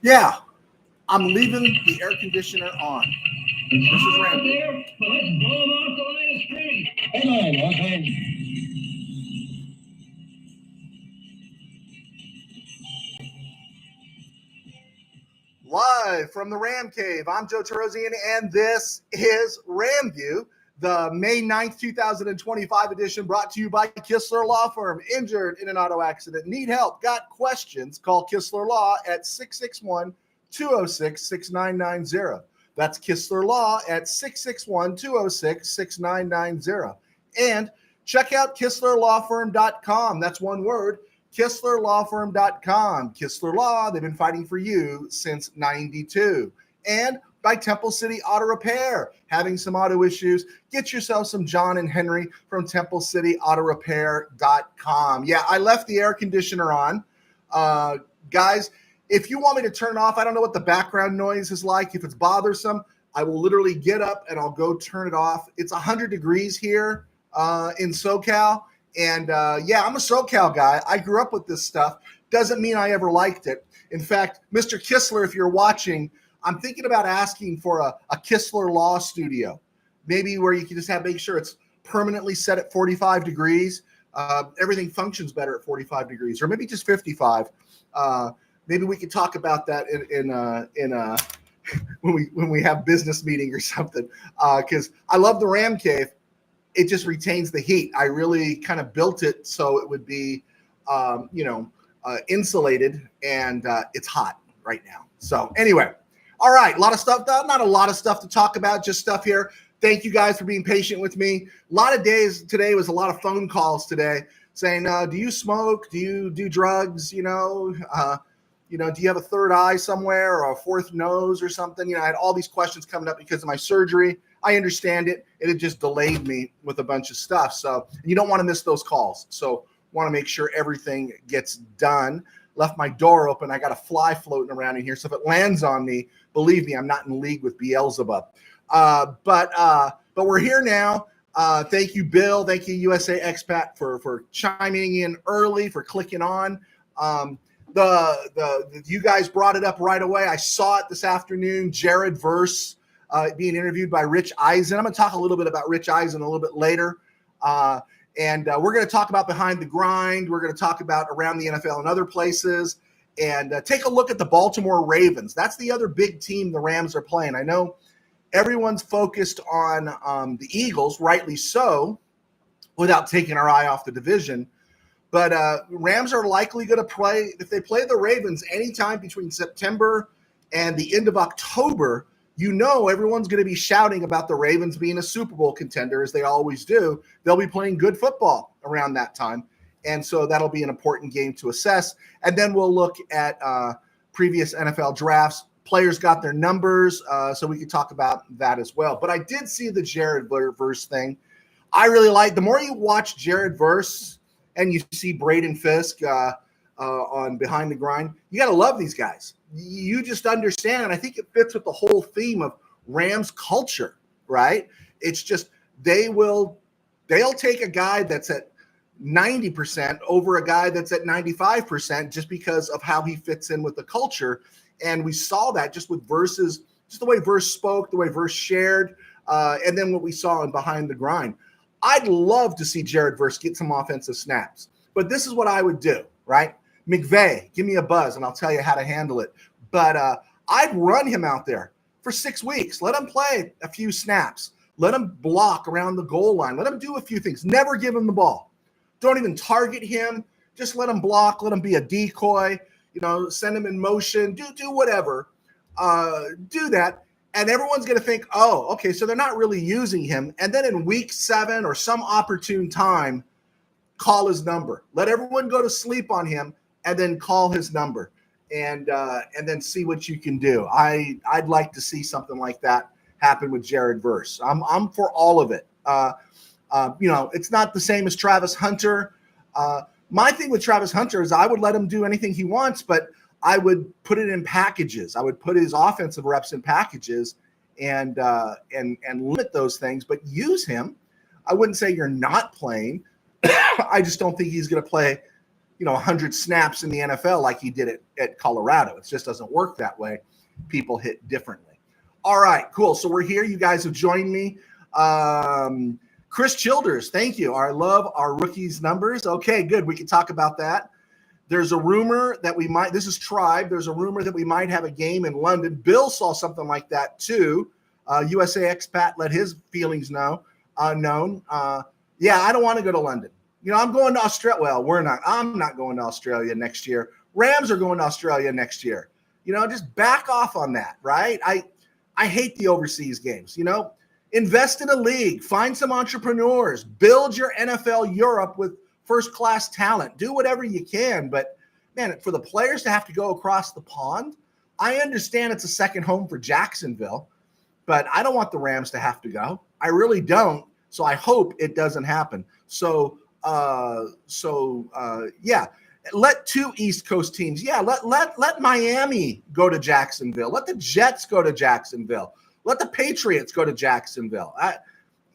Yeah, I'm leaving the air conditioner on. This is RamView. Live from the RamCave, I'm Joe Tarosian, and this is RamView, the May 9th, 2025 edition, brought to you by Kistler Law Firm. Injured in an auto accident, need help, got questions, call Kistler Law at 661-206-6990. That's Kistler Law at 661-206-6990. And check out KistlerLawFirm.com. That's one word. KistlerLawFirm.com. Kistler Law, they've been fighting for you since 92. And by Temple City Auto Repair. Having some auto issues, get yourself some John and Henry from TempleCityAutoRepair.com. Yeah, I left the air conditioner on. Guys, if you want me to turn it off, I don't know what the background noise is like. If it's bothersome, I will literally get up and I'll go turn it off. It's 100 degrees here in SoCal. And yeah, I'm a SoCal guy. I grew up with this stuff. Doesn't mean I ever liked it. In fact, Mr. Kistler, if you're watching, I'm thinking about asking for a Kistler Law studio, maybe where you can just make sure it's permanently set at 45 degrees. Everything functions better at 45 degrees, or maybe just 55. Maybe we could talk about that in when we have business meeting or something. Because I love the RamCave. It just retains the heat. I really kind of built it so it would be, insulated, and it's hot right now. So anyway, all right, a lot of stuff, not a lot of stuff to talk about, just stuff here. Thank you guys for being patient with me. A lot of days today was a lot of phone calls today saying, do you smoke? Do you do drugs? Do you have a third eye somewhere or a fourth nose or something? I had all these questions coming up because of my surgery. I understand it. It had just delayed me with a bunch of stuff. So you don't want to miss those calls. So want to make sure everything gets done. Left my door open. I got a fly floating around in here. So if it lands on me, believe me, I'm not in league with Beelzebub. But we're here now. Thank you, Bill. Thank you, USA Expat, for chiming in early, for clicking on. You guys brought it up right away. I saw it this afternoon. Jared Verse being interviewed by Rich Eisen. I'm going to talk a little bit about Rich Eisen a little bit later. And we're going to talk about Behind the Grind. We're going to talk about around the NFL and other places, and take a look at the Baltimore Ravens. That's the other big team the Rams are playing. I know everyone's focused on the Eagles, rightly so, without taking our eye off the division. But Rams are likely going to play, if they play the Ravens anytime between September and the end of October, everyone's going to be shouting about the Ravens being a Super Bowl contender, as they always do. They'll be playing good football around that time. And so that'll be an important game to assess. And then we'll look at previous NFL drafts. Players got their numbers, so we can talk about that as well. But I did see the Jared Verse thing. I really like, the more you watch Jared Verse and you see Braden Fisk on Behind the Grind, you got to love these guys. You just understand, and I think it fits with the whole theme of Rams culture, right? It's just they'll take a guy that's at 90% over a guy that's at 95% just because of how he fits in with the culture. And we saw that just with Verse's, just the way Verse spoke, the way Verse shared, and then what we saw in Behind the Grind. I'd love to see Jared Verse get some offensive snaps, but this is what I would do, right? McVay, give me a buzz and I'll tell you how to handle it. But I'd run him out there for 6 weeks. Let him play a few snaps. Let him block around the goal line. Let him do a few things. Never give him the ball. Don't even target him. Just let him block. Let him be a decoy. Send him in motion. Do whatever. Do that. And everyone's going to think, oh, okay, so they're not really using him. And then in week 7 or some opportune time, call his number. Let everyone go to sleep on him and then call his number and then see what you can do. I'd like to see something like that happen with Jared Verse. I'm for all of it. It's not the same as Travis Hunter. My thing with Travis Hunter is I would let him do anything he wants, but I would put it in packages. I would put his offensive reps in packages and limit those things, but use him. I wouldn't say you're not playing. I just don't think he's going to play 100 snaps in the NFL like he did at Colorado. It just doesn't work that way. People hit differently. All right, cool. So we're here. You guys have joined me. Chris Childers, thank you. I love our rookies numbers. Okay, good. We can talk about that. There's a rumor that we might, this is Tribe, there's a rumor that we might have a game in London. Bill saw something like that too. USA expat let his feelings known. Yeah, I don't want to go to London. I'm going to Australia. Well, I'm not going to Australia next year. Rams are going to Australia next year. Just back off on that, right? I hate the overseas games. Invest in a league, find some entrepreneurs, build your NFL Europe with first-class talent. Do whatever you can. But, man, for the players to have to go across the pond, I understand it's a second home for Jacksonville, but I don't want the Rams to have to go. I really don't. So I hope it doesn't happen. So yeah, let two East Coast teams. Yeah, let Miami go to Jacksonville. Let the Jets go to Jacksonville. Let the Patriots go to Jacksonville. Let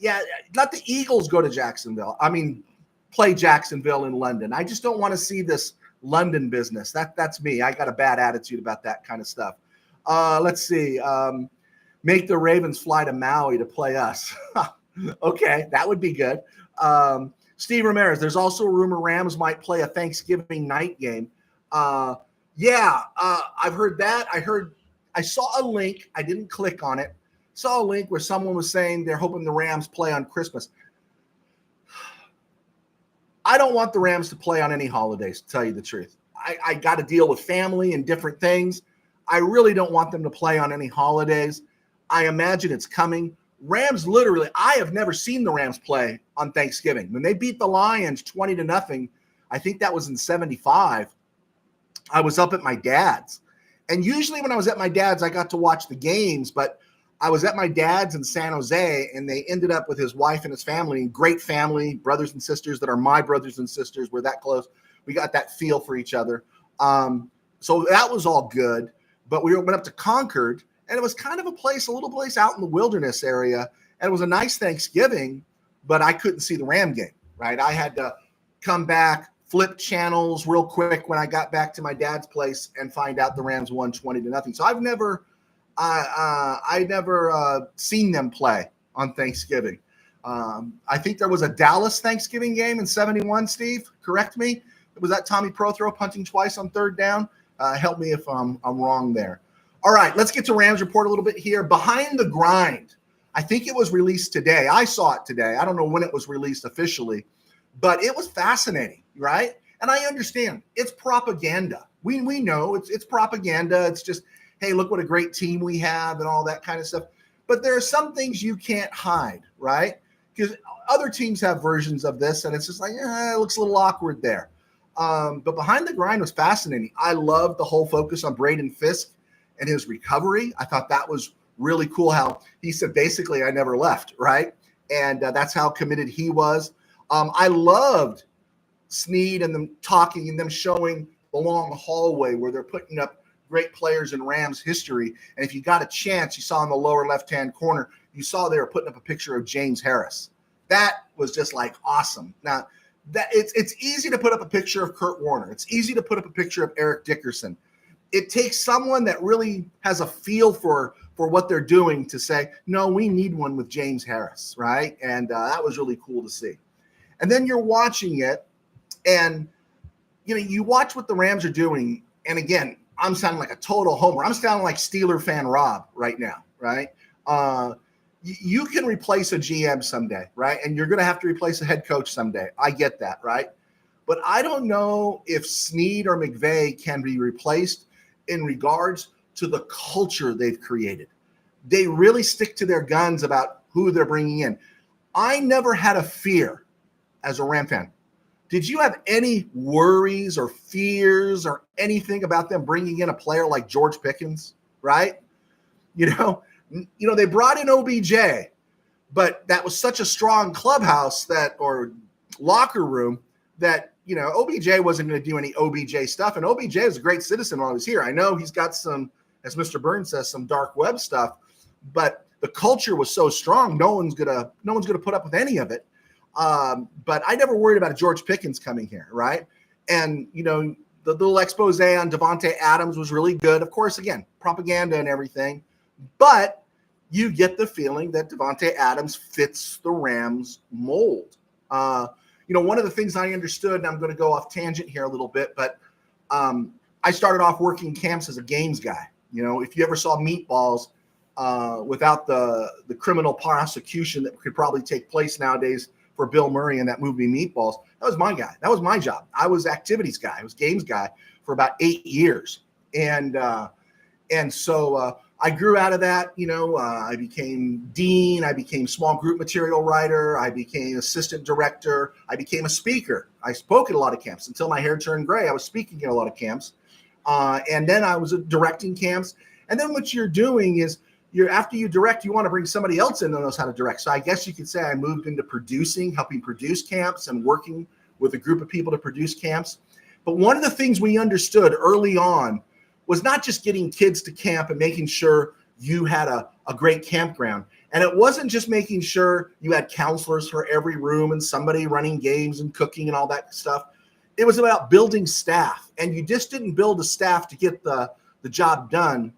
the Eagles go to Jacksonville. Play Jacksonville in London. I just don't want to see this London business. That's me. I got a bad attitude about that kind of stuff. Let's see. Make the Ravens fly to Maui to play us. Okay, that would be good. Steve Ramirez, there's also a rumor Rams might play a Thanksgiving night game. I've heard that. I saw a link. I didn't click on it. Saw a link where someone was saying they're hoping the Rams play on Christmas. I don't want the Rams to play on any holidays, to tell you the truth. I got to deal with family and different things. I really don't want them to play on any holidays. I imagine it's coming. Rams literally, I have never seen the Rams play on Thanksgiving. When they beat the Lions 20-0, I think that was in 75, I was up at my dad's. And usually when I was at my dad's, I got to watch the games, but I was at my dad's in San Jose, and they ended up with his wife and his family, and great family, brothers and sisters that are my brothers and sisters. We're that close. We got that feel for each other. So that was all good. But we went up to Concord, and it was kind of a little place out in the wilderness area. And it was a nice Thanksgiving, but I couldn't see the Ram game, right? I had to come back, flip channels real quick when I got back to my dad's place and find out the Rams won 20-0. So I've never seen them play on Thanksgiving. I think there was a Dallas Thanksgiving game in 71, Steve, correct me. Was that Tommy Prothro punting twice on third down? Help me if I'm wrong there. All right, let's get to Rams report a little bit here. Behind the Grind. I think it was released today. I saw it today. I don't know when it was released officially, but it was fascinating, right? And I understand it's propaganda. We know it's propaganda. It's just, hey, look what a great team we have and all that kind of stuff. But there are some things you can't hide, right? Because other teams have versions of this, and it's just like, it looks a little awkward there. But Behind the Grind was fascinating. I loved the whole focus on Braden Fisk and his recovery. I thought that was really cool how he said, basically, I never left, right? And that's how committed he was. I loved Snead and them talking and them showing the long hallway where they're putting up great players in Rams history. And if you got a chance, you saw in the lower left-hand corner, you saw they were putting up a picture of James Harris. That was just like awesome. Now, that it's easy to put up a picture of Kurt Warner. It's easy to put up a picture of Eric Dickerson. It takes someone that really has a feel for what they're doing to say, no, we need one with James Harris, right? And that was really cool to see. And then you're watching it, and you watch what the Rams are doing. And again, I'm sounding like a total homer. I'm sounding like Steeler fan Rob right now, right? You can replace a GM someday, right? And you're going to have to replace a head coach someday. I get that, right? But I don't know if Snead or McVay can be replaced in regards to the culture they've created. They really stick to their guns about who they're bringing in. I never had a fear as a Ram fan. Did you have any worries or fears or anything about them bringing in a player like George Pickens, right? They brought in OBJ, but that was such a strong clubhouse or locker room that, OBJ wasn't going to do any OBJ stuff. And OBJ is a great citizen while he was here. I know he's got some, as Mr. Burns says, some dark web stuff, but the culture was so strong. No one's going to put up with any of it. But I never worried about George Pickens coming here, right? And, the little expose on Davante Adams was really good. Of course, again, propaganda and everything. But you get the feeling that Davante Adams fits the Rams mold. One of the things I understood, and I'm going to go off tangent here a little bit, but I started off working camps as a games guy. If you ever saw Meatballs, without the criminal prosecution that could probably take place nowadays for Bill Murray in that movie Meatballs, that was my guy. That was my job. I was activities guy. I was games guy for about 8 years. And so I grew out of that. I became dean. I became small group material writer. I became assistant director. I became a speaker. I spoke at a lot of camps until my hair turned gray. I was speaking at a lot of camps. And then I was directing camps. And then what you're doing is after you direct, you want to bring somebody else in that knows how to direct. So I guess you could say I moved into producing, helping produce camps and working with a group of people to produce camps. But one of the things we understood early on was not just getting kids to camp and making sure you had a great campground. And it wasn't just making sure you had counselors for every room and somebody running games and cooking and all that stuff. It was about building staff. And you just didn't build a staff to get the job done.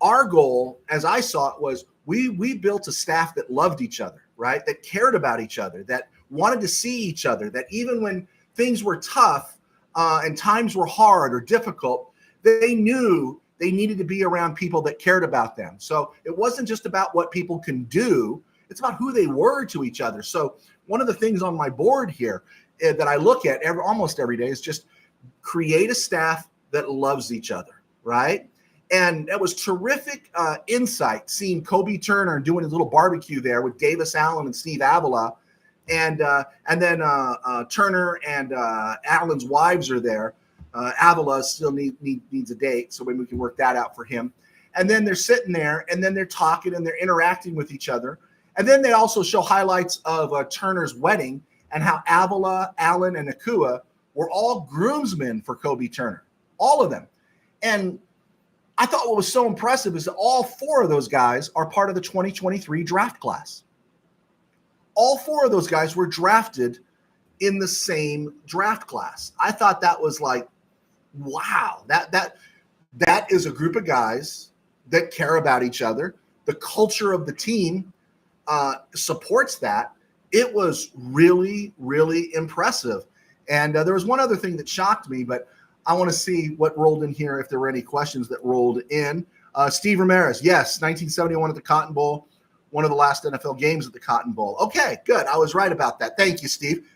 Our goal, as I saw it, was we built a staff that loved each other, right? That cared about each other, that wanted to see each other, that even when things were tough and times were hard or difficult, they knew they needed to be around people that cared about them. So it wasn't just about what people can do. It's about who they were to each other. So one of the things on my board here that I look at almost every day is just create a staff that loves each other, right? And that was terrific insight, seeing Kobe Turner doing his little barbecue there with Davis Allen and Steve Avila. And then Turner and Allen's wives are there. Avila still needs a date, so maybe we can work that out for him. And then they're sitting there, and then they're talking, and they're interacting with each other. And then they also show highlights of Turner's wedding and how Avila, Allen, and Nakua were all groomsmen for Kobe Turner, all of them. And I thought what was so impressive is that all 4 of those guys are part of the 2023 draft class. All 4 of those guys were drafted in the same draft class. I thought that was like, wow, that is a group of guys that care about each other. The culture of the team supports that. It was really, really impressive. And there was one other thing that shocked me, but I want to see what rolled in here, if there were any questions that rolled in. Steve Ramirez, yes, 1971 at the Cotton Bowl, one of the last NFL games at the Cotton Bowl. Okay, good. I was right about that. Thank you, Steve.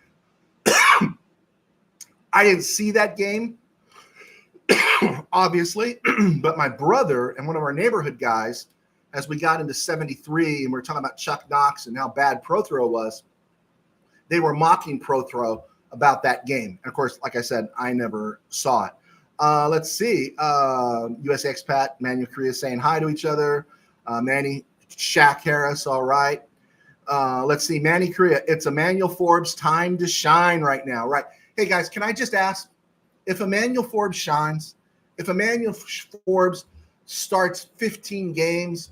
I didn't see that game, obviously, but my brother and one of our neighborhood guys, as we got into 73 and we were talking about Chuck Knox and how bad Prothrow was, they were mocking Prothrow about that game. And of course, like I said, I never saw it. Let's see. USA expat, Manuel Korea saying hi to each other. Manny, Shaq Harris, all right. Let's see. Manny Korea, it's Emmanuel Forbes' time to shine right now, right? Hey, guys, can I just ask, if Emmanuel Forbes shines, if Emmanuel Forbes starts 15 games,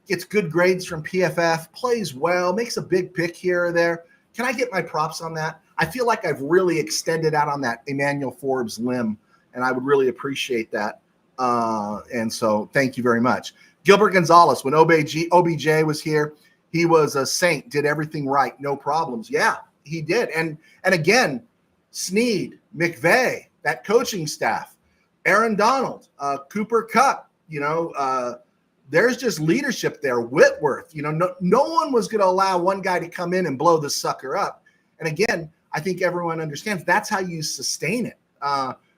gets good grades from PFF, plays well, makes a big pick here or there, can I get my props on that? I feel like I've really extended out on that Emmanuel Forbes limb, and I would really appreciate that. And so thank you very much. Gilbert Gonzalez, when OBJ was here, he was a saint, did everything right, no problems. Yeah, he did. And again, Snead, McVay, that coaching staff, Aaron Donald, Cooper Kupp, there's just leadership there. Whitworth, no one was going to allow one guy to come in and blow the sucker up. And again, I think everyone understands that's how you sustain it.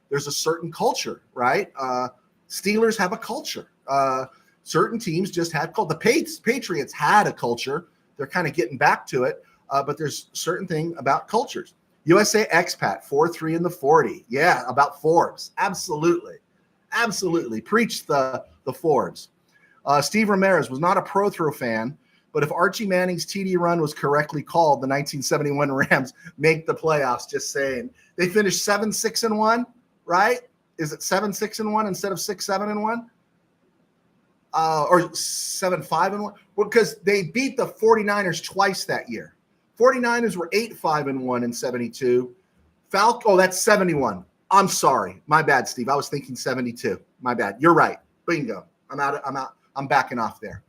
There's a certain culture, right? Steelers have a culture. Certain teams just had culture. The Patriots had a culture. They're kind of getting back to it, but there's certain thing about cultures. USA expat, 4-3 in the 40. Yeah, about Forbes. Absolutely. Preach the Forbes. Steve Ramirez was not a Prothrow fan, but if Archie Manning's TD run was correctly called, the 1971 Rams make the playoffs. Just saying. They finished 7-6-1, right? Is it 7-6-1 instead of 6-7-1? Or 7-5-1? Well, because they beat the 49ers twice that year. 49ers were 8-5-1 in 72. That's 71. I'm sorry. My bad, Steve. I was thinking 72. My bad. You're right. Bingo. I'm out. I'm backing off there.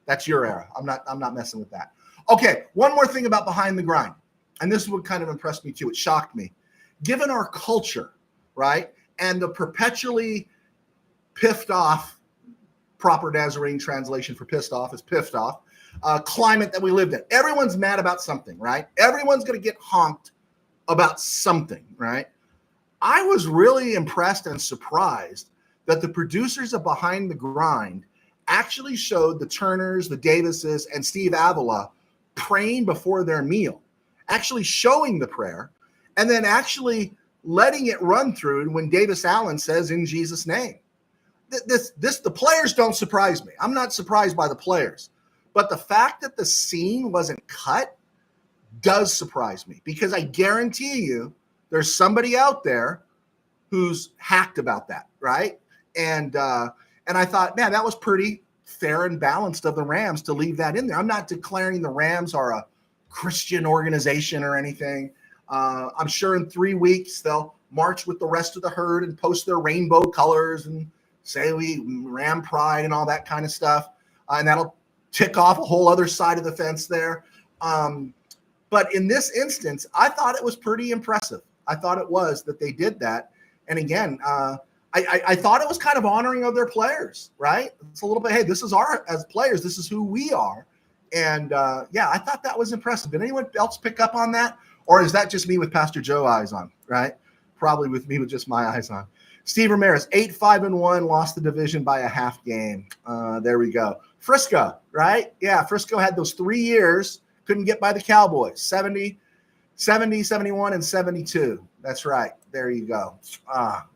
That's your era. I'm not messing with that. Okay. One more thing about Behind the Grind. And this is what kind of impressed me too. It shocked me. Given our culture, right? And the perpetually piffed off, proper Nazarene translation for pissed off is piffed off, climate that we lived in. Everyone's mad about something, right? Everyone's going to get honked about something, right? I was really impressed and surprised that the producers of Behind the Grind actually showed the Turners, the Davises, and Steve Avila praying before their meal, actually showing the prayer, and then actually letting it run through when Davis Allen says, "In Jesus' name." The players don't surprise me. I'm not surprised by the players, but the fact that the scene wasn't cut does surprise me, because I guarantee you there's somebody out there who's hacked about that, right? And I thought, man, that was pretty fair and balanced of the Rams to leave that in there. I'm not declaring the Rams are a Christian organization or anything. I'm sure in 3 weeks they'll march with the rest of the herd and post their rainbow colors and say we Ram pride and all that kind of stuff. And that'll tick off a whole other side of the fence there. But in this instance, I thought it was pretty impressive. I thought it was that they did that. And again, I thought it was kind of honoring of their players, right? It's a little bit, hey, this is as players, this is who we are. And yeah, I thought that was impressive. Did anyone else pick up on that? Or is that just me with Pastor Joe eyes on, right? Probably with me with just my eyes on. Steve Ramirez, 8-5-1, lost the division by a half game. There we go. Frisco, right? Yeah, Frisco had those 3 years, couldn't get by the Cowboys, 70, 71, and 72. That's right. There you go.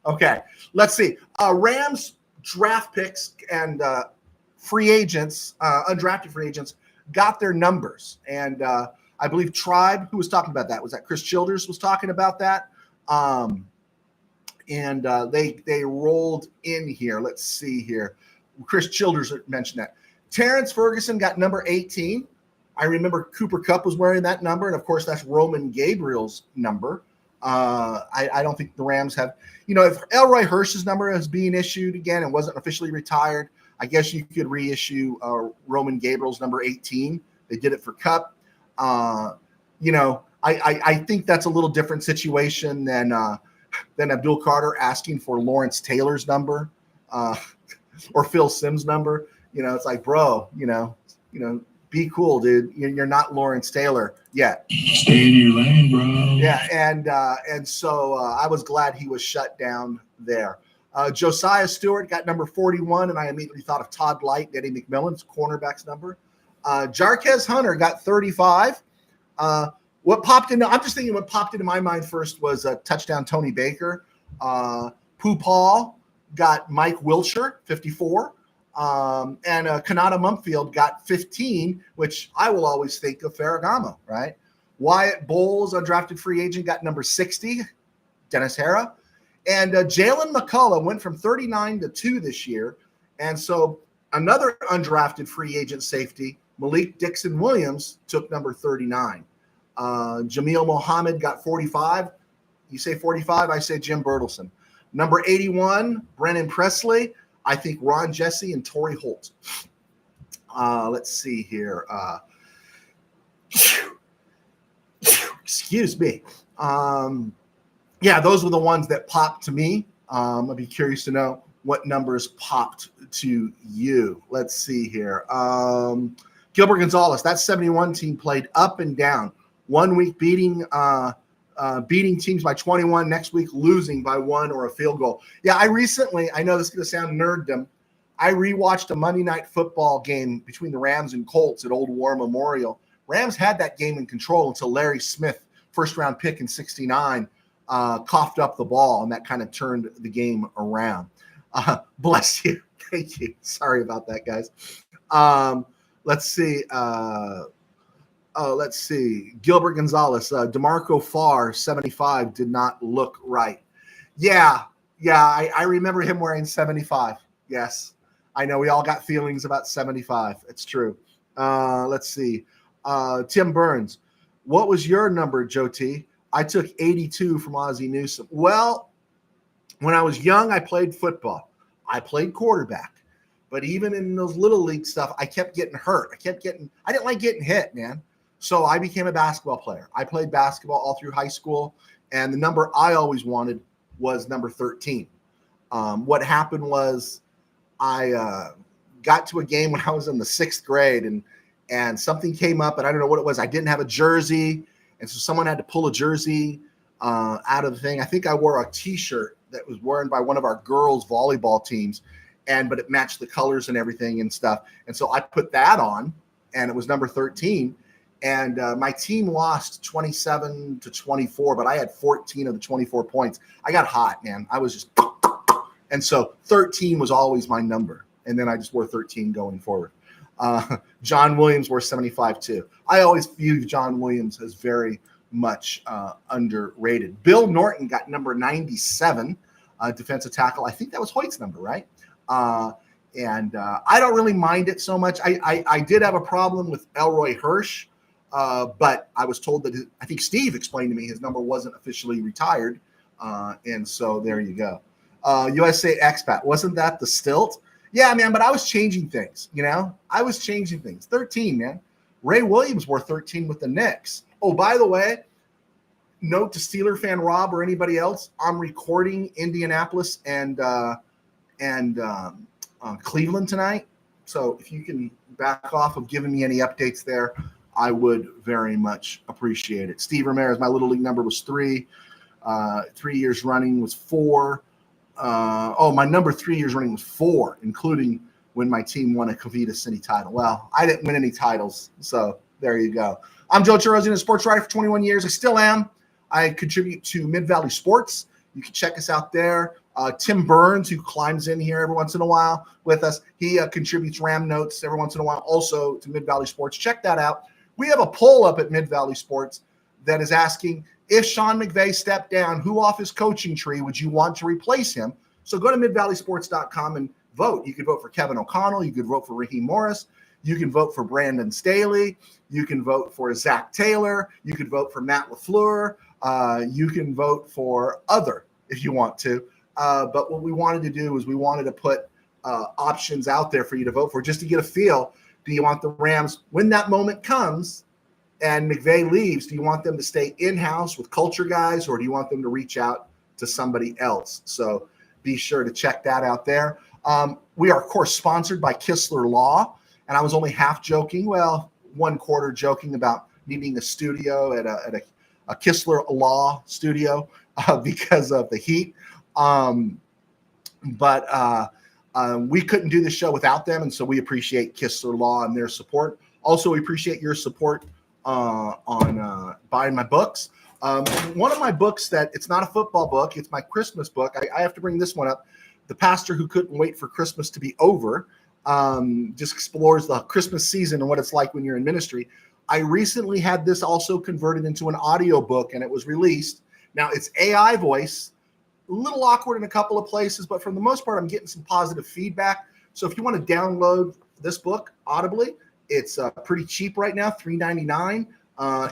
Okay, let's see. Rams draft picks and free agents, undrafted free agents, got their numbers. And I believe Tribe, who was talking about that? Was that Chris Childers was talking about that? And they rolled in here. Let's see here. Chris Childers mentioned that. Terrence Ferguson got number 18. I remember Cooper Kupp was wearing that number. And, of course, that's Roman Gabriel's number. I don't think the Rams have – if Elroy Hirsch's number is being issued again and wasn't officially retired, I guess you could reissue Roman Gabriel's number 18. They did it for Kupp. I think that's a little different situation than Abdul Carter asking for Lawrence Taylor's number or Phil Simms' number. It's like, bro, be cool, dude. You're not Lawrence Taylor yet. Stay in your lane, bro. Yeah, and so I was glad he was shut down there. Josiah Stewart got number 41, and I immediately thought of Todd Light, Eddie McMillan's cornerback's number. Jarquez Hunter got 35. What popped into my mind first was touchdown Tony Baker. Pooh Paul got Mike Wilshire, 54. And Kanata Mumfield got 15, which I will always think of Ferragamo, right? Wyatt Bowles, undrafted free agent, got number 60, Dennis Hara. And Jalen McCullough went from 39 to 2 this year. And so another undrafted free agent safety, Malik Dixon-Williams, took number 39. Jameel Mohammed got 45. You say 45, I say Jim Bertelsen. Number 81, Brennan Presley. I think Ron Jesse and Torrey Holt. Let's see here. Excuse me. Yeah, those were the ones that popped to me. I'd be curious to know what numbers popped to you. Let's see here. Gilbert Gonzalez, that 71 team played up and down. 1 week beating teams by 21, next week losing by 1 or a field goal. Yeah, I know this is going to sound nerddom. I rewatched a Monday Night Football game between the Rams and Colts at Old War Memorial. Rams had that game in control until Larry Smith, first-round pick in 69, coughed up the ball, and that kind of turned the game around. Bless you. Thank you. Sorry about that, guys. Let's see. Let's see. Gilbert Gonzalez, DeMarco Farr, 75, did not look right. Yeah, I remember him wearing 75. Yes, I know we all got feelings about 75. It's true. Let's see. Tim Burns, what was your number, Joe T? I took 82 from Ozzie Newsome. Well, When I was young, I played football. I played quarterback. But even in those little league stuff, I kept getting hurt. I didn't like getting hit, man. So I became a basketball player. I played basketball all through high school, and the number I always wanted was number 13. What happened was I got to a game when I was in the 6th grade, and something came up, and I don't know what it was. I didn't have a jersey, and so someone had to pull a jersey out of the thing. I think I wore a T-shirt that was worn by one of our girls' volleyball teams, but it matched the colors and everything and stuff. And so I put that on, and it was number 13. And my team lost 27-24, but I had 14 of the 24 points. I got hot, man. I was just, and so 13 was always my number. And then I just wore 13 going forward. John Williams wore 75 too. I always viewed John Williams as very much underrated. Bill Norton got number 97, defensive tackle. I think that was Hoyt's number, right? And I don't really mind it so much. I did have a problem with Elroy Hirsch, but I was told that I think Steve explained to me his number wasn't officially retired. And so there you go. USA expat. Wasn't that the stilt? Yeah, man, but I was changing things, I was changing things. 13, man. Ray Williams wore 13 with the Knicks. Oh, by the way, note to Steeler fan Rob or anybody else, I'm recording Indianapolis and Cleveland tonight. So if you can back off of giving me any updates there, I would very much appreciate it. Steve Ramirez, my little league number was 3. 3 years running was 4. My number 3 years running was 4, including when my team won a Cavita City title. Well, I didn't win any titles, so there you go. I'm Joe Chirozzi, a sports writer for 21 years. I still am. I contribute to Mid-Valley Sports. You can check us out there. Tim Burns, who climbs in here every once in a while with us, he contributes Ram Notes every once in a while also to Mid-Valley Sports. Check that out. We have a poll up at Mid-Valley Sports that is asking, if Sean McVay stepped down, who off his coaching tree would you want to replace him? So go to midvalleysports.com and vote. You could vote for Kevin O'Connell. You could vote for Raheem Morris. You can vote for Brandon Staley. You can vote for Zach Taylor. You could vote for Matt LaFleur. You can vote for other if you want to. But what we wanted to do is we wanted to put options out there for you to vote for just to get a feel. Do you want the Rams, when that moment comes and McVay leaves, do you want them to stay in-house with culture guys, or do you want them to reach out to somebody else? So be sure to check that out there. We are, of course, sponsored by Kistler Law, and I was only half joking, well, 1/4 joking about needing a studio at a Kistler Law studio because of the heat. But we couldn't do the show without them, and so we appreciate Kistler Law and their support. Also, we appreciate your support on buying my books. One of my books that it's not a football book, it's my Christmas book. I have to bring this one up. The Pastor Who Couldn't Wait for Christmas to Be Over just explores the Christmas season and what it's like when you're in ministry. I recently had this also converted into an audio book, and it was released. Now, it's AI voice, a little awkward in a couple of places, but for the most part, I'm getting some positive feedback. So if you want to download this book audibly, it's pretty cheap right now, $3.99,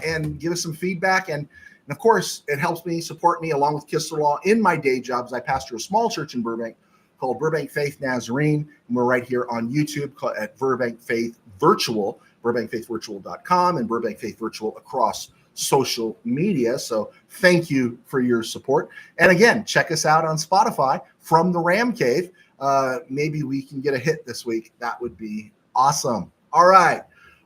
and give us some feedback. And of course, it helps me support me along with Kistler Law in my day jobs. I pastor a small church in Burbank called Burbank Faith Nazarene, and we're right here on YouTube at Burbank Faith Virtual, burbankfaithvirtual.com, and Burbank Faith Virtual across social media. So thank you for your support. And again, check us out on Spotify from the RamCave. Maybe we can get a hit this week. That would be awesome. All right.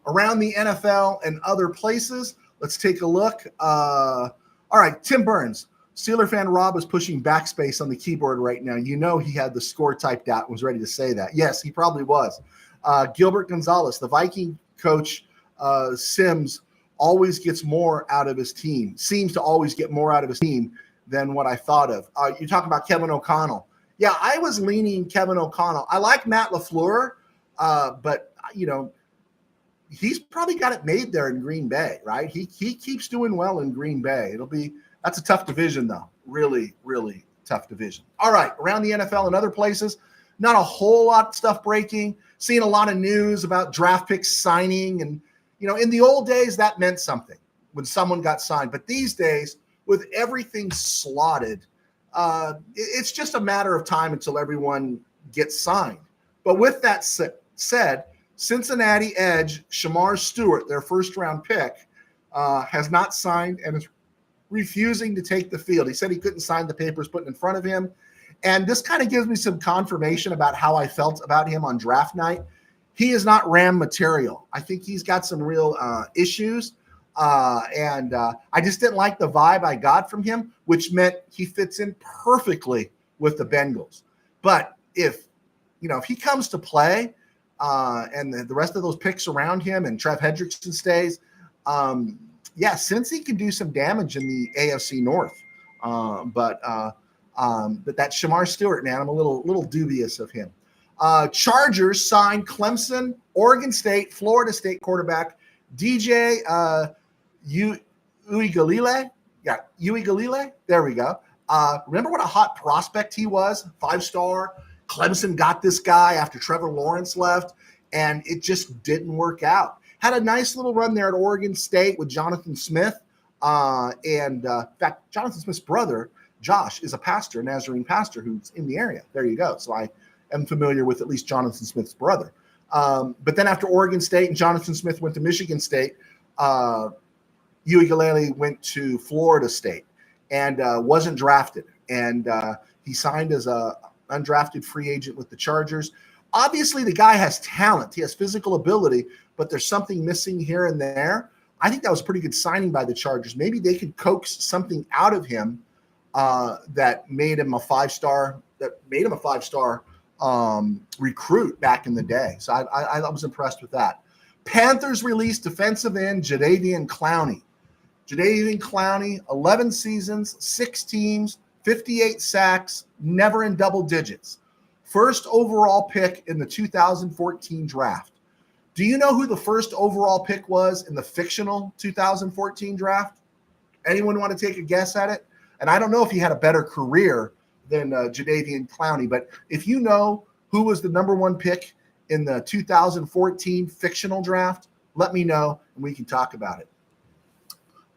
Around the NFL and other places, let's take a look. All right, Tim Burns. Steeler fan Rob is pushing backspace on the keyboard right now. You know he had the score typed out and was ready to say that. Yes, he probably was. Gilbert Gonzalez, the Viking coach, Sims, always gets more out of his team, seems to always get more out of his team than what I thought of. You're talking about Kevin O'Connell. Yeah, I was leaning Kevin O'Connell. I like Matt LaFleur, but, he's probably got it made there in Green Bay, right? He keeps doing well in Green Bay. That's a tough division, though. Really, really tough division. All right, around the NFL and other places, not a whole lot of stuff breaking. Seeing a lot of news about draft picks signing. And, in the old days, that meant something when someone got signed. But these days, with everything slotted, It's just a matter of time until everyone gets signed. But with that said, Cincinnati edge Shamar Stewart, their first-round pick, has not signed and is refusing to take the field. He said he couldn't sign the papers put in front of him. And this kind of gives me some confirmation about how I felt about him on draft night. He is not Ram material. I think he's got some real issues. And I just didn't like the vibe I got from him, which meant he fits in perfectly with the Bengals. But if he comes to play and the rest of those picks around him and Trev Hendrickson stays, since he can do some damage in the AFC North. But that Shamar Stewart, man, I'm a little dubious of him. Chargers signed Clemson, Oregon State, Florida State quarterback DJ Uiagalelei. Yeah, Uiagalelei. There we go. Remember what a hot prospect he was? 5-star. Clemson got this guy after Trevor Lawrence left, and it just didn't work out. Had a nice little run there at Oregon State with Jonathan Smith. In fact, Jonathan Smith's brother, Josh, is a pastor, a Nazarene pastor who's in the area. There you go. So I am familiar with at least Jonathan Smith's brother. But then after Oregon State and Jonathan Smith went to Michigan State, Uiagalelei went to Florida State and wasn't drafted. And he signed as a undrafted free agent with the Chargers. Obviously, the guy has talent. He has physical ability, but there's something missing here and there. I think that was a pretty good signing by the Chargers. Maybe they could coax something out of him that made him a five-star recruit back in the day. So I was impressed with that. Panthers released defensive end Jadeveon Clowney. Jadeveon Clowney, 11 seasons, 6 teams, 58 sacks, never in double digits. First overall pick in the 2014 draft. Do you know who the first overall pick was in the fictional 2014 draft? Anyone want to take a guess at it? And I don't know if he had a better career than Jadeveon Clowney, but if you know who was the number 1 pick in the 2014 fictional draft, let me know and we can talk about it.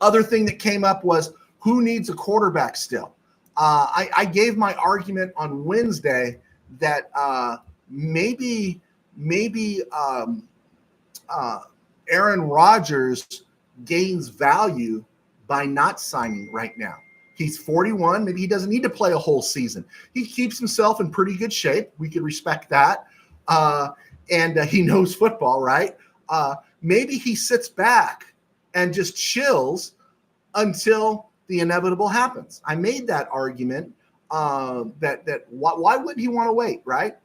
Other thing that came up was who needs a quarterback still? I gave my argument on Wednesday that maybe Aaron Rodgers gains value by not signing right now. He's 41. Maybe he doesn't need to play a whole season. He keeps himself in pretty good shape. We could respect that. And he knows football, right? Maybe he sits back and just chills until the inevitable happens. I made that argument that why wouldn't he want to wait, right?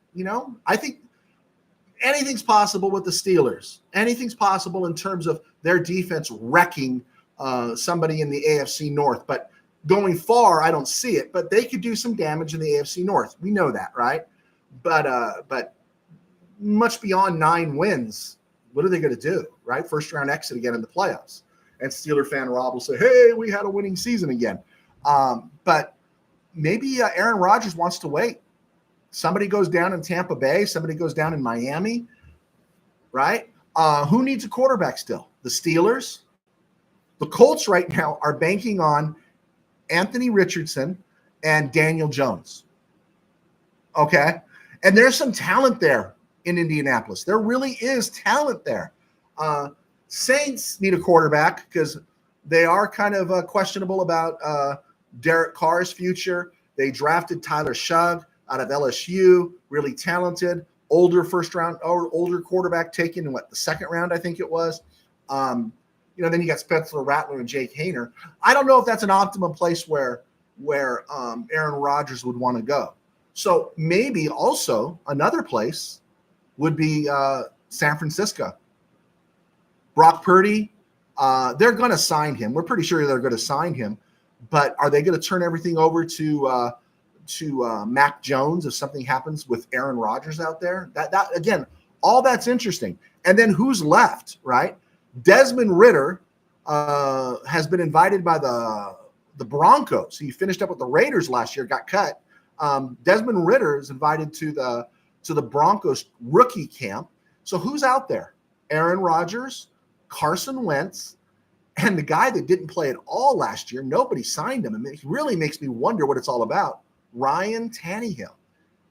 I think anything's possible with the Steelers. Anything's possible in terms of their defense wrecking somebody in the AFC North. But going far, I don't see it. But they could do some damage in the AFC North. We know that, right? But much beyond 9 wins, what are they going to do, right? First round exit again in the playoffs. And Steeler fan Rob will say, hey, we had a winning season again. But maybe Aaron Rodgers wants to wait. Somebody goes down in Tampa Bay. Somebody goes down in Miami, right? Who needs a quarterback still? The Steelers? The Colts right now are banking on Anthony Richardson and Daniel Jones. Okay? And there's some talent there in Indianapolis. There really is talent there. Saints need a quarterback because they are kind of questionable about Derek Carr's future. They drafted Tyler Shugg out of LSU, really talented, older quarterback taken in the second round, I think it was. Then you got Spencer Rattler and Jake Haener. I don't know if that's an optimum place where Aaron Rodgers would want to go. So maybe also another place would be San Francisco. Brock Purdy, they're going to sign him. We're pretty sure they're going to sign him. But are they going to turn everything over to Mac Jones if something happens with Aaron Rodgers out there? That again, all that's interesting. And then who's left, right? Desmond Ridder has been invited by the Broncos. He finished up with the Raiders last year, got cut. Desmond Ridder is invited to the Broncos rookie camp. So who's out there? Aaron Rodgers, Carson Wentz, and the guy that didn't play at all last year. Nobody signed him. And it really makes me wonder what it's all about. Ryan Tannehill.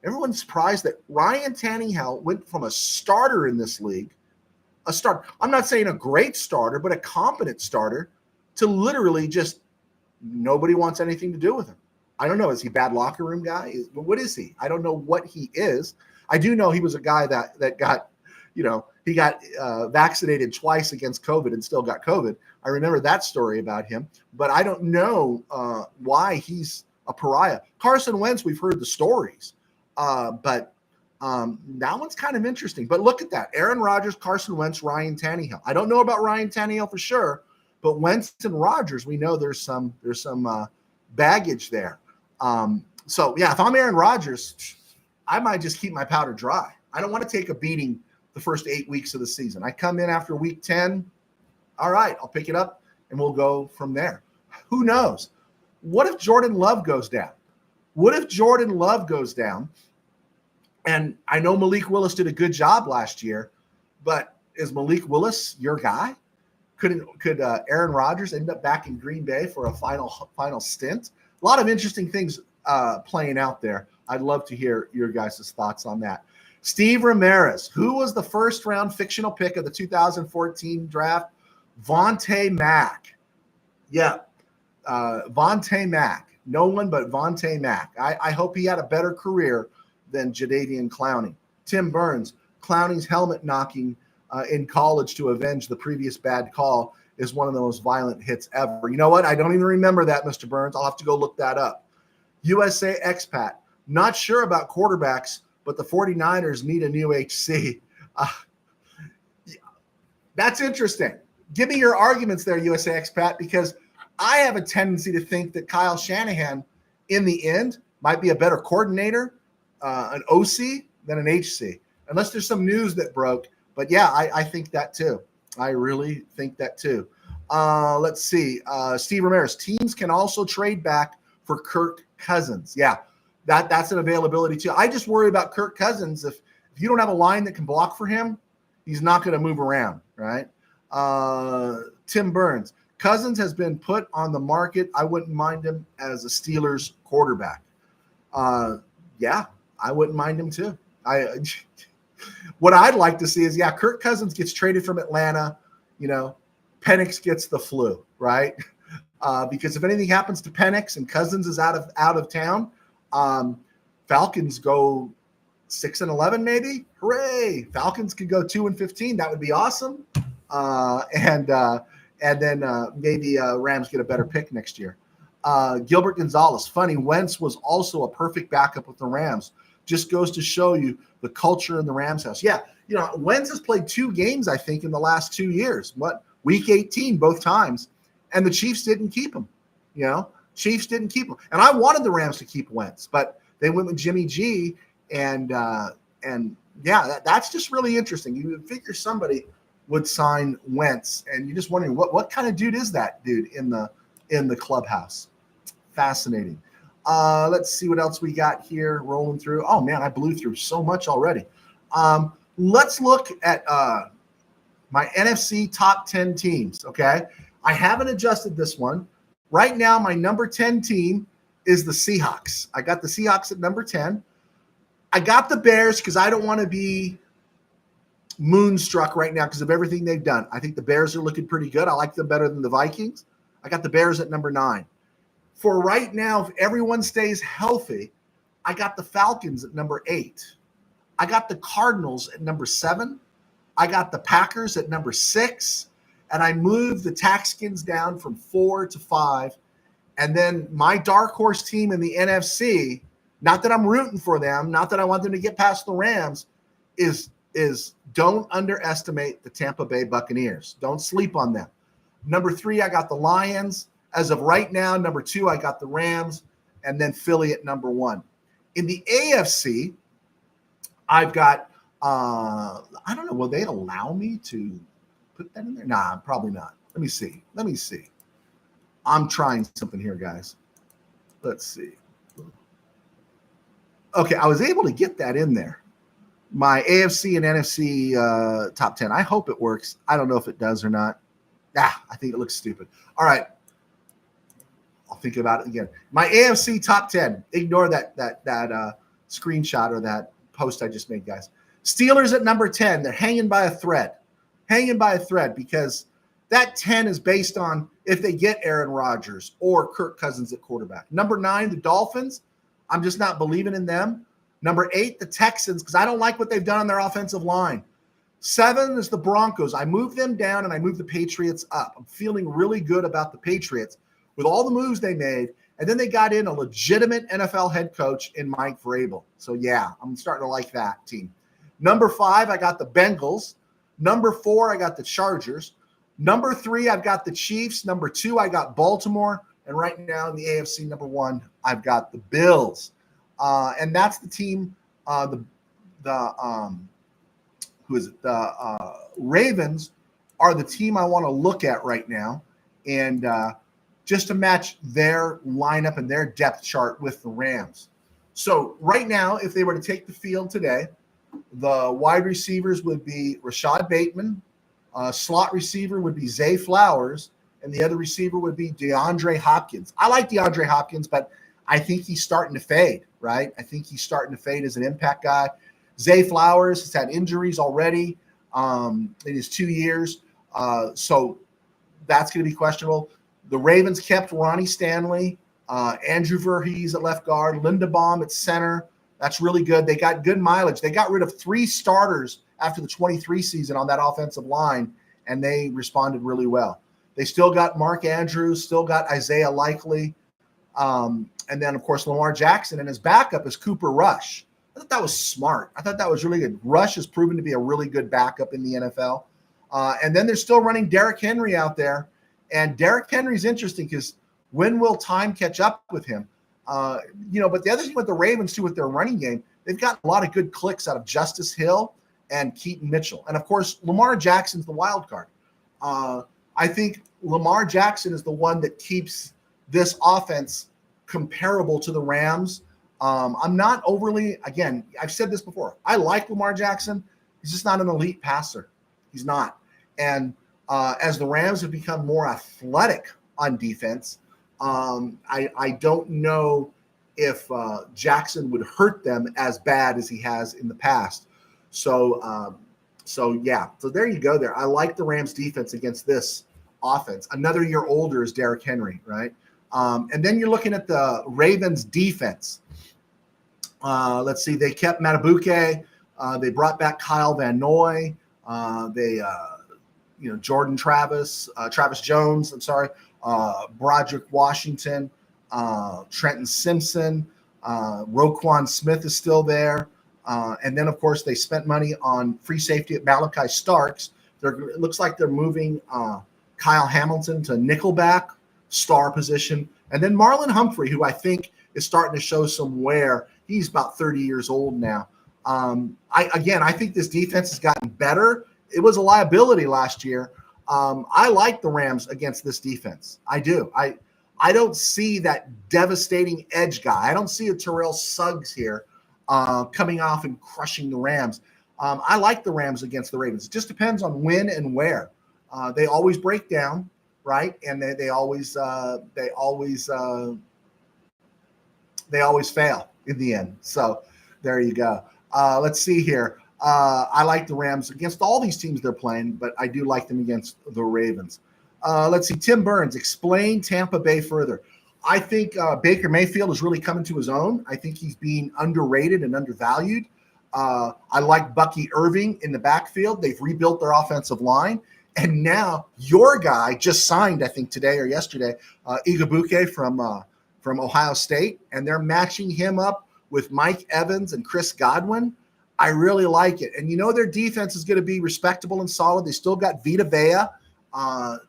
Everyone's surprised that Ryan Tannehill went from a starter in this league, I'm not saying a great starter, but a competent starter, to literally just nobody wants anything to do with him. I don't know. Is he a bad locker room guy? What is he? I don't know what he is. I do know he was a guy that got, he got vaccinated twice against COVID and still got COVID. I remember that story about him, but I don't know why he's a pariah. Carson Wentz, we've heard the stories, but that one's kind of interesting. But look at that. Aaron Rodgers, Carson Wentz, Ryan Tannehill. I don't know about Ryan Tannehill for sure, but Wentz and Rodgers, we know there's some baggage there. So yeah, if I'm Aaron Rodgers, I might just keep my powder dry. I don't want to take a beating the first 8 weeks of the season. I come in after week 10. All right, I'll pick it up and we'll go from there. Who knows? What if Jordan Love goes down? And I know Malik Willis did a good job last year, but is Malik Willis your guy? Could Aaron Rodgers end up back in Green Bay for a final stint? A lot of interesting things playing out there. I'd love to hear your guys' thoughts on that. Steve Ramirez, who was the first round fictional pick of the 2014 draft? Vontae Mack. Yeah, Vontae Mack. No one but Vontae Mack. I hope he had a better career than Jadeveon Clowney. Tim Burns, Clowney's helmet knocking in college to avenge the previous bad call is one of the most violent hits ever. You know what? I don't even remember that, Mr. Burns. I'll have to go look that up. USA expat, not sure about quarterbacks, but the 49ers need a new HC. That's interesting. Give me your arguments there, USA expat, because I have a tendency to think that Kyle Shanahan, in the end, might be a better coordinator, an OC, than an HC, unless there's some news that broke. But yeah, I think that too. I really think that too. Let's see. Steve Ramirez, teams can also trade back for Kirk Cousins. Yeah, that's an availability too. I just worry about Kirk Cousins. If you don't have a line that can block for him, he's not going to move around, right? Tim Burns, Cousins has been put on the market. I wouldn't mind him as a Steelers quarterback. Yeah, I wouldn't mind him too. What I'd like to see is, Kirk Cousins gets traded from Atlanta. Penix gets the flu, right? Because if anything happens to Penix and Cousins is out of town, Falcons go 6-11 maybe. Hooray! Falcons could go 2-15. That would be awesome. And then maybe Rams get a better pick next year. Gilbert Gonzalez, funny. Wentz was also a perfect backup with the Rams. Just goes to show you the culture in the Rams house. Yeah, Wentz has played 2 games, I think, in the last 2 years. Week 18 both times, and the Chiefs didn't keep him. Chiefs didn't keep him, and I wanted the Rams to keep Wentz, but they went with Jimmy G, and yeah, that's just really interesting. You would figure somebody would sign Wentz, and you're just wondering what kind of dude is that dude in the clubhouse. Fascinating. Let's see what else we got here rolling through. Oh man, I blew through so much already. Let's look at my NFC top 10 teams. Okay. I haven't adjusted this one. Right now, my number 10 team is the Seahawks. I got the Seahawks at number 10. I got the Bears because I don't want to be moonstruck right now because of everything they've done. I think the Bears are looking pretty good. I like them better than the Vikings. I got the Bears at number 9. For right now, if everyone stays healthy, I got the Falcons at number 8. I got the Cardinals at number 7. I got the Packers at number 6. And I moved the Texans down from 4 to 5. And then my dark horse team in the NFC, not that I'm rooting for them, not that I want them to get past the Rams, is don't underestimate the Tampa Bay Buccaneers. Don't sleep on them. Number 3, I got the Lions. As of right now, number 2, I got the Rams, and then Philly at number 1. In the AFC, I've got, I don't know, will they allow me to put that in there? Nah, probably not. Let me see. I'm trying something here, guys. Let's see. Okay, I was able to get that in there. My AFC and NFC top 10. I hope it works. I don't know if it does or not. I think it looks stupid. All right. I'll think about it again. My AFC top 10. Ignore that screenshot or that post I just made, guys. Steelers at number 10. They're hanging by a thread. Because that 10 is based on if they get Aaron Rodgers or Kirk Cousins at quarterback. Number 9, the Dolphins. I'm just not believing in them. Number 8, the Texans, because I don't like what they've done on their offensive line. 7 is the Broncos. I moved them down and I moved the Patriots up. I'm feeling really good about the Patriots with all the moves they made. And then they got in a legitimate NFL head coach in Mike Vrabel. So, yeah, I'm starting to like that team. Number 5, I got the Bengals. Number 4, I got the Chargers. Number 3, I've got the Chiefs. Number 2, I got Baltimore. And right now in the AFC, number 1, I've got the Bills. And that's the team, who is it? The Ravens are the team I want to look at right now. And just to match their lineup and their depth chart with the Rams. So right now, if they were to take the field today, the wide receivers would be Rashad Bateman, slot receiver would be Zay Flowers, and the other receiver would be DeAndre Hopkins. I like DeAndre Hopkins, but I think he's starting to fade, right? I think he's starting to fade as an impact guy. Zay Flowers has had injuries already in his 2 years, so that's going to be questionable. The Ravens kept Ronnie Stanley, Andrew Voorhees at left guard, Linderbaum at center. That's really good. They got good mileage. They got rid of 3 starters after the 23 season on that offensive line, and they responded really well. They still got Mark Andrews, still got Isaiah Likely, and then, of course, Lamar Jackson, and his backup is Cooper Rush. I thought that was smart. I thought that was really good. Rush has proven to be a really good backup in the NFL. And then they're still running Derrick Henry out there. And Derrick Henry's interesting because when will time catch up with him? But the other thing with the Ravens, too, with their running game, they've got a lot of good clicks out of Justice Hill and Keaton Mitchell. And, of course, Lamar Jackson's the wild card. I think Lamar Jackson is the one that keeps this offense comparable to the Rams. I'm not overly, again, I've said this before. I like Lamar Jackson. He's just not an elite passer. He's not. And as the Rams have become more athletic on defense, I don't know if Jackson would hurt them as bad as he has in the past. So there you go there. I like the Rams defense against this offense. Another year older is Derrick Henry, right? And then you're looking at the Ravens defense. Let's see. They kept Matabuke. They brought back Kyle Van Noy. Jordan Travis Jones. I'm sorry. Broderick Washington, Trenton Simpson, Roquan Smith is still there. And then, of course, they spent money on free safety at Malachi Starks. It looks like they're moving Kyle Hamilton to nickelback, star position. And then Marlon Humphrey, who I think is starting to show some wear. He's about 30 years old now. I think this defense has gotten better. It was a liability last year. I like the Rams against this defense. I do. I don't see that devastating edge guy. I don't see a Terrell Suggs here coming off and crushing the Rams. I like the Rams against the Ravens. It just depends on when and where. They always break down, right? And they always fail in the end. So there you go. Let's see here. I like the Rams against all these teams they're playing, but I do like them against the Ravens. Let's see. Tim Burns, explain Tampa Bay further. I think Baker Mayfield is really coming to his own. I think he's being underrated and undervalued. I like Bucky Irving in the backfield. They've rebuilt their offensive line. And now your guy just signed, I think today or yesterday, Igwebuike from Ohio State, and they're matching him up with Mike Evans and Chris Godwin. I really like it. And their defense is going to be respectable and solid. They still got Vita Vea. I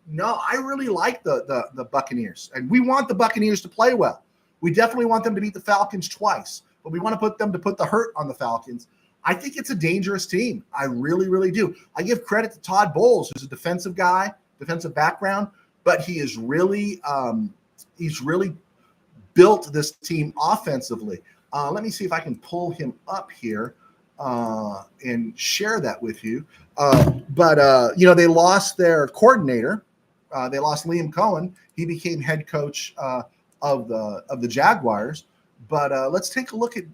really like the Buccaneers. And we want the Buccaneers to play well. We definitely want them to beat the Falcons twice, but we want to put the hurt on the Falcons. I think it's a dangerous team. I really, really do. I give credit to Todd Bowles, who's a defensive guy, defensive background, but he is really he's really built this team offensively. Let me see if I can pull him up here and share that with you. But they lost their coordinator. They lost Liam Cohen. He became head coach of the Jaguars. But let's take a look at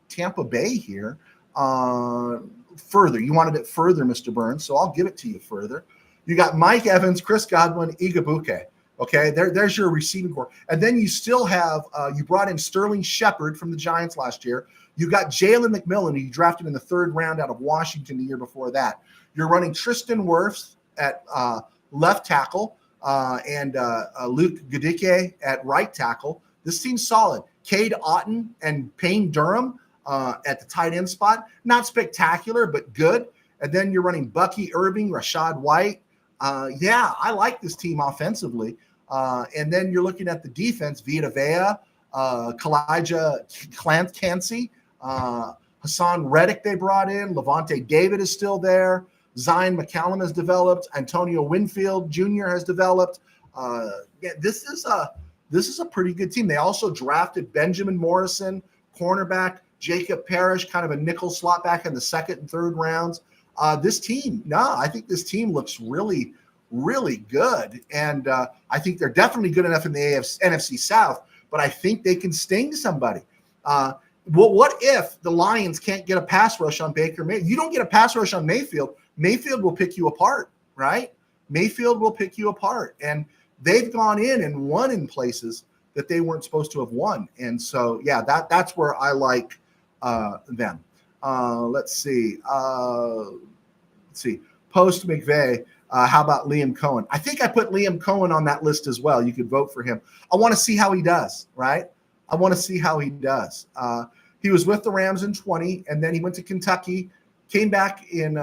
Tampa Bay here. Further, you wanted it further, Mr. Burns, so I'll give it to you further. You got Mike Evans, Chris Godwin, Igabuke. Okay, there's your receiving core. And then you still have, you brought in Sterling Shepard from the Giants last year. You got Jalen McMillan, who you drafted in the 3rd round out of Washington the year before that. You're running Tristan Wirfs at left tackle and Luke Goedeke at right tackle. This team's solid. Cade Otton and Payne Durham at the tight end spot. Not spectacular, but good. And then you're running Bucky Irving, Rashad White. Yeah, I like this team offensively. And then you're looking at the defense, Vita Vea, Kalijah Clancy, Hassan Reddick they brought in. Levante David is still there. Zion McCallum has developed. Antonio Winfield Jr. has developed. Yeah, this is a pretty good team. They also drafted Benjamin Morrison, cornerback, Jacob Parrish, kind of a nickel slot back in the 2nd and 3rd rounds. I think this team looks really, really good. And I think they're definitely good enough in the NFC South, but I think they can sting somebody. Well, what if the Lions can't get a pass rush on Baker Mayfield? You don't get a pass rush on Mayfield. Mayfield will pick you apart, right? Mayfield will pick you apart. And they've gone in and won in places that they weren't supposed to have won. And so, yeah, that's where I like them. Let's see. Post McVay. How about Liam Cohen? I think I put Liam Cohen on that list as well. You could vote for him. I want to see how he does, right? I want to see how he does. He was with the Rams in 20, and then he went to Kentucky, came back in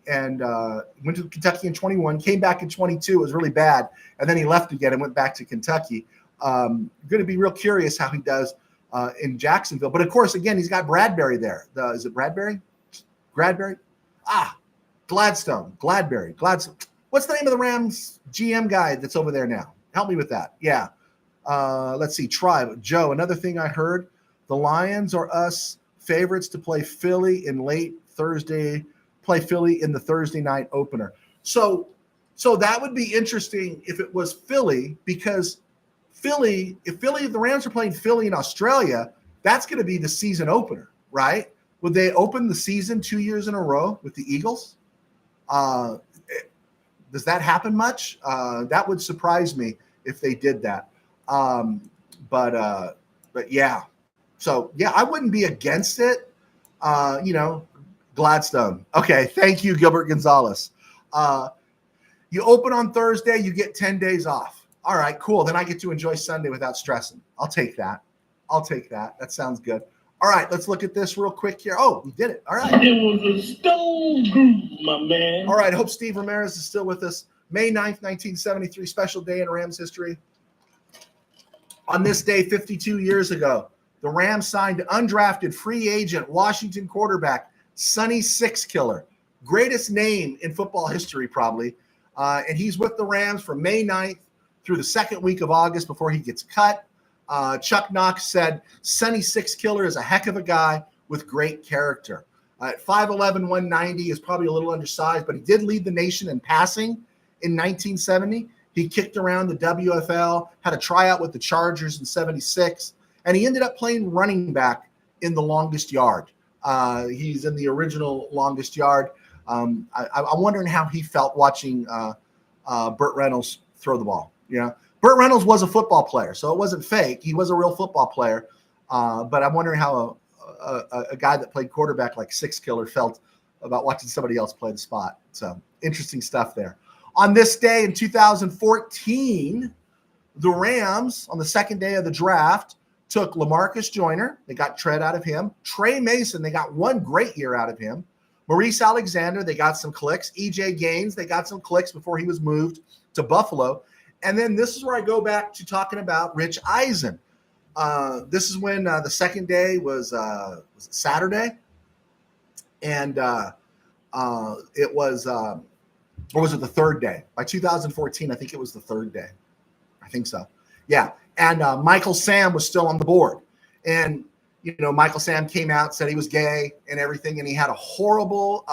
went to Kentucky in 21, came back in 22. It was really bad. And then he left again and went back to Kentucky. Going to be real curious how he does in Jacksonville. But, of course, again, he's got Bradbury there. Is it Bradbury? Gladberry. Gladstone. What's the name of the Rams GM guy that's over there now? Help me with that. Yeah. Let's see. Tribe. Joe, another thing I heard, the Lions are us favorites to play Philly in the Thursday night opener. So that would be interesting if it was Philly, because if the Rams are playing Philly in Australia, that's going to be the season opener, right? Would they open the season 2 years in a row with the Eagles? Does that happen much? That would surprise me if they did that. But yeah. So yeah, I wouldn't be against it. Gladstone. Okay. Thank you, Gilbert Gonzalez. You open on Thursday, you get 10 days off. All right, cool. Then I get to enjoy Sunday without stressing. I'll take that. That sounds good. All right, let's look at this real quick here. Oh, we did it. All right. It was a stone groove, my man. All right, I hope Steve Ramirez is still with us. May 9th, 1973, special day in Rams history. On this day, 52 years ago, the Rams signed undrafted free agent Washington quarterback Sonny Sixkiller. Greatest name in football history, probably. And he's with the Rams from May 9th through the 2nd week of August before he gets cut. Chuck Knox said, Sonny Sixkiller is a heck of a guy with great character. At 5'11", 190, is probably a little undersized, but he did lead the nation in passing in 1970. He kicked around the WFL, had a tryout with the Chargers in 76, and he ended up playing running back in the longest yard. He's in the original longest yard. I'm wondering how he felt watching Burt Reynolds throw the ball. Burt Reynolds was a football player, so it wasn't fake. He was a real football player. But I'm wondering how a guy that played quarterback like Sixkiller felt about watching somebody else play the spot. So interesting stuff there. On this day in 2014, the Rams, on the 2nd day of the draft, took LaMarcus Joyner. They got tread out of him. Trey Mason, they got one great year out of him. Maurice Alexander, they got some clicks. EJ Gaines, they got some clicks before he was moved to Buffalo. And then this is where I go back to talking about Rich Eisen. This is when the 2nd day was Saturday. And it was, or was it the 3rd day? By 2014, I think it was the 3rd day. I think so. Yeah. And Michael Sam was still on the board. And, Michael Sam came out, said he was gay and everything. And he had a horrible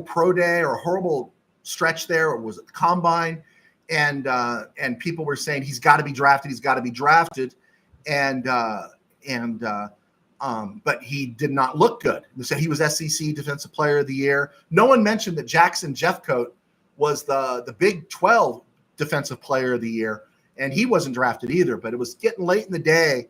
pro day or a horrible stretch there, or was it the combine? and people were saying he's got to be drafted. He's got to be drafted, but he did not look good. They said he was SEC Defensive Player of the Year. No one mentioned that Jackson Jeffcoat was the Big 12 Defensive Player of the Year, and he wasn't drafted either. But it was getting late in the day,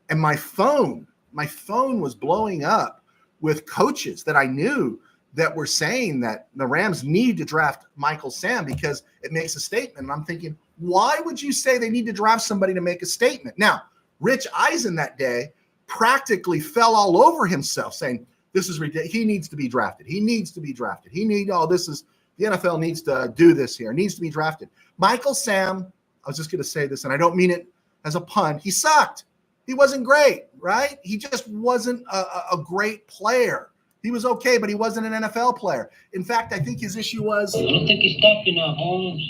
and my phone was blowing up with coaches that I knew that were saying that the Rams need to draft Michael Sam because it makes a statement. And I'm thinking, why would you say they need to draft somebody to make a statement? Now, Rich Eisen that day practically fell all over himself saying, this is ridiculous. He needs to be drafted. He needs to be drafted. The NFL needs to do this here. Needs to be drafted. Michael Sam, I was just going to say this, and I don't mean it as a pun. He sucked. He wasn't great, right? He just wasn't a great player. He was okay, but he wasn't an NFL player. In fact, I think his issue was... I don't think he's tough enough, Holmes.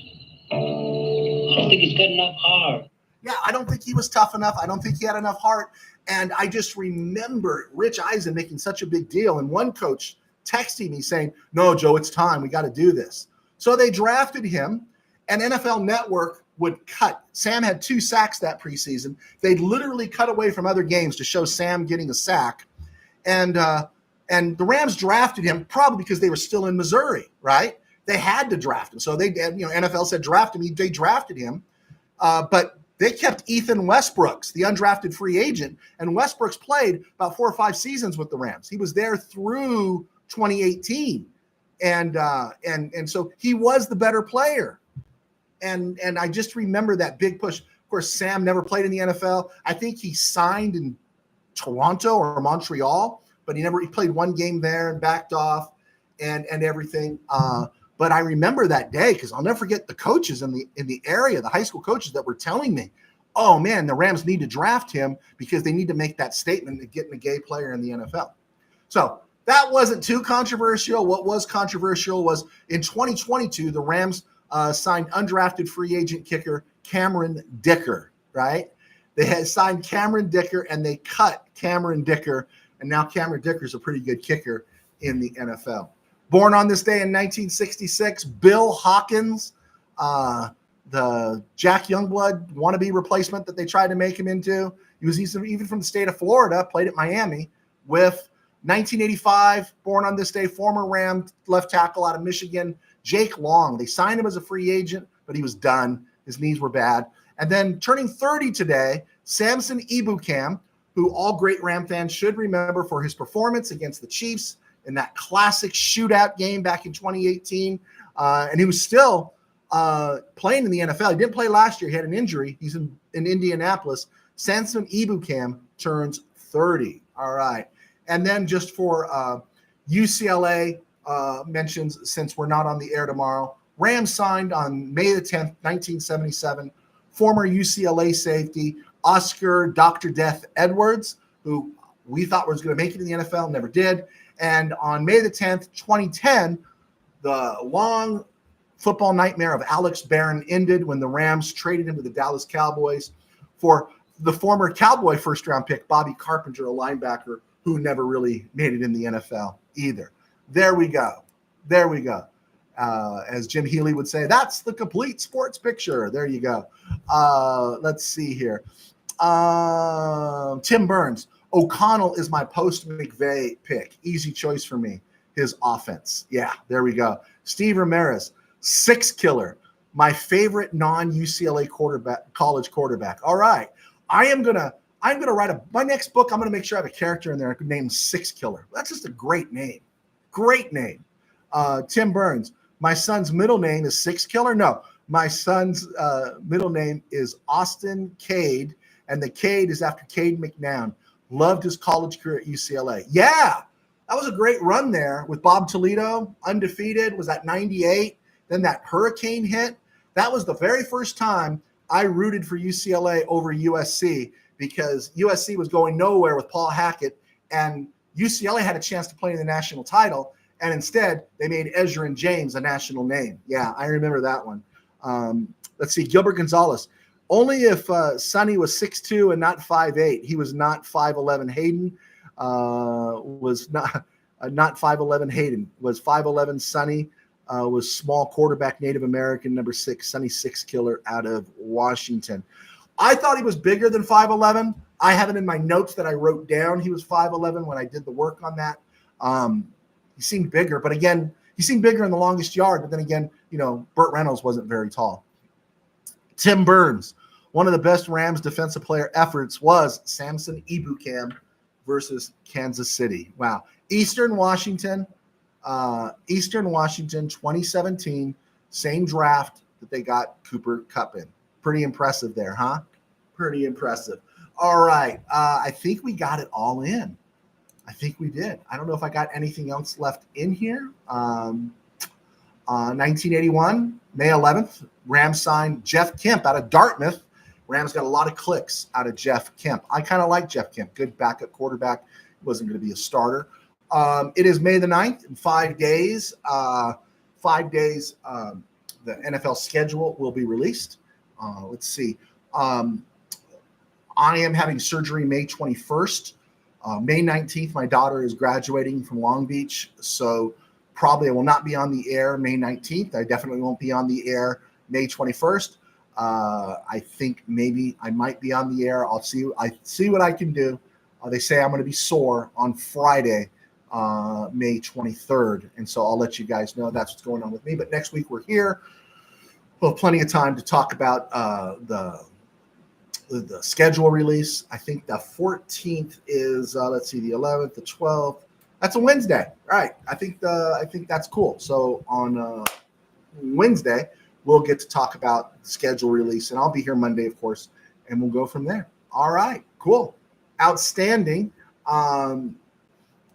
I don't think he's got enough heart. Yeah, I don't think he was tough enough. I don't think he had enough heart. And I just remember Rich Eisen making such a big deal. And one coach texting me saying, no, Joe, it's time. We got to do this. So they drafted him, and NFL Network would cut. Sam had 2 sacks that preseason. They'd literally cut away from other games to show Sam getting a sack. And the Rams drafted him probably because they were still in Missouri, right? They had to draft him. So NFL said draft him. They drafted him. But they kept Ethan Westbrooks, the undrafted free agent. And Westbrooks played about 4 or 5 seasons with the Rams. He was there through 2018. And so he was the better player. And I just remember that big push. Of course, Sam never played in the NFL. I think he signed in Toronto or Montreal, but he played 1 game there and backed off and everything. But I remember that day because I'll never forget the coaches in the area, the high school coaches that were telling me, oh man, the Rams need to draft him because they need to make that statement of getting a gay player in the NFL. So that wasn't too controversial. What was controversial was in 2022, the Rams signed undrafted free agent kicker Cameron Dicker, right? They had signed Cameron Dicker and they cut Cameron Dicker. And now Cameron Dicker's a pretty good kicker in the NFL. Born on this day in 1966, Bill Hawkins, the Jack Youngblood wannabe replacement that they tried to make him into. He was even from the state of Florida, played at Miami. With 1985, born on this day, former Ram left tackle out of Michigan, Jake Long. They signed him as a free agent, but he was done. His knees were bad. And then turning 30 today, Samson Ebukam, who all great Ram fans should remember for his performance against the Chiefs in that classic shootout game back in 2018. And he was still playing in the NFL. He didn't play last year. He had an injury. He's in Indianapolis. Samson Ebukam turns 30. All right. And then just for UCLA mentions, since we're not on the air tomorrow, Rams signed on May the 10th, 1977, former UCLA safety Oscar Dr. Death Edwards, who we thought was going to make it in the NFL, never did. And on May the 10th, 2010, the long football nightmare of Alex Barron ended when the Rams traded him to the Dallas Cowboys for the former Cowboy first-round pick, Bobby Carpenter, a linebacker who never really made it in the NFL either. There we go. There we go. As Jim Healy would say, that's the complete sports picture. There you go. Let's see here. Tim Burns. O'Connell is my post-McVay pick. Easy choice for me. His offense. Yeah, there we go. Steve Ramirez. Six killer. My favorite non-UCLA college quarterback. All right. I'm gonna write my next book. I'm gonna make sure I have a character in there named Six Killer. That's just a great name. Great name. Tim Burns. My son's middle name is Six Killer. No, my son's middle name is Austin Cade, and the Cade is after Cade McNown. Loved his college career at UCLA. Yeah, that was a great run there with Bob Toledo, undefeated, was at 98. Then that hurricane hit. That was the very first time I rooted for UCLA over USC because USC was going nowhere with Paul Hackett, and UCLA had a chance to play in the national title, and instead they made Ezra and James a national name. Yeah, I remember that one. Let's see, Gilbert Gonzalez. Only if Sonny was 6'2" and not 5'8". He was not 5'11". Hayden was not 5'11". Hayden was 5'11". Sonny. was small quarterback, Native American, number 6, Sonny Six Killer out of Washington. I thought he was bigger than 5'11". I have it in my notes that I wrote down he was 5'11" when I did the work on that. He seemed bigger, but again, he seemed bigger in the longest yard. But then again, Burt Reynolds wasn't very tall. Tim Burns, one of the best Rams defensive player efforts was Samson Ebukam versus Kansas City. Wow. Eastern Washington, 2017, same draft that they got Cooper Kupp in. Pretty impressive there, huh? Pretty impressive. All right. I think we got it all in. I think we did. I don't know if I got anything else left in here. 1981, May 11th, Rams signed Jeff Kemp out of Dartmouth. Rams got a lot of clicks out of Jeff Kemp. I kind of like Jeff Kemp. Good backup quarterback. Wasn't going to be a starter. It is May the 9th. In 5 days, the NFL schedule will be released. Let's see. I am having surgery May 21st. May 19th, my daughter is graduating from Long Beach, so probably I will not be on the air May 19th. I definitely won't be on the air May 21st. I think maybe I might be on the air. I'll see what I can do. They say I'm going to be sore on Friday, May 23rd, and so I'll let you guys know that's what's going on with me. But next week we're here. We'll have plenty of time to talk about the schedule release. I think the 14th is the 11th, the 12th. That's a Wednesday, right? I think that's cool. So on Wednesday, we'll get to talk about the schedule release, and I'll be here Monday, of course, and we'll go from there. All right, cool, outstanding.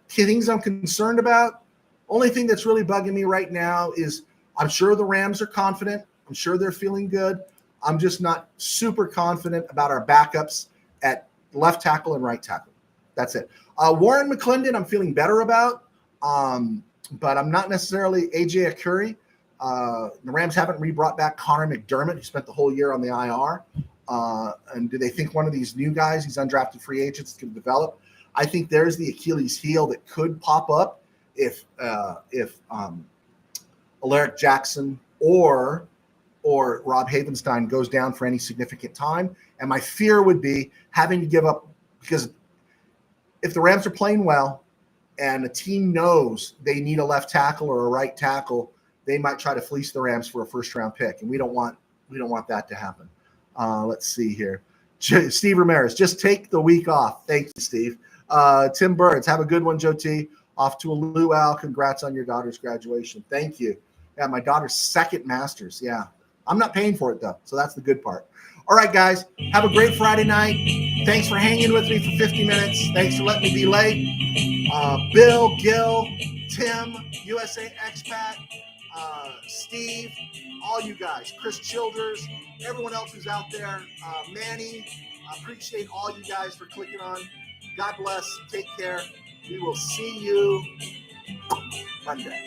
Things I'm concerned about. Only thing that's really bugging me right now is I'm sure the Rams are confident. I'm sure they're feeling good. I'm just not super confident about our backups at left tackle and right tackle. That's it. Warren McClendon, I'm feeling better about, but I'm not necessarily AJ Akuri. The Rams haven't brought back Connor McDermott, who spent the whole year on the IR. And do they think one of these new guys, these undrafted free agents, can develop? I think there's the Achilles heel that could pop up if Alaric Jackson or Rob Havenstein goes down for any significant time. And my fear would be having to give up, because if the Rams are playing well and the team knows they need a left tackle or a right tackle, they might try to fleece the Rams for a first-round pick, and we don't want that to happen. Let's see here. Steve Ramirez, just take the week off. Thank you, Steve. Tim Burns, have a good one, Joe T. Off to a luau. Congrats on your daughter's graduation. Thank you. Yeah, my daughter's second master's. Yeah. I'm not paying for it, though, so that's the good part. All right, guys, have a great Friday night. Thanks for hanging with me for 50 minutes. Thanks for letting me be late. Bill, Gil, Tim, USA Expat, Steve, all you guys, Chris Childers, everyone else who's out there, Manny, appreciate all you guys for clicking on. God bless. Take care. We will see you Monday.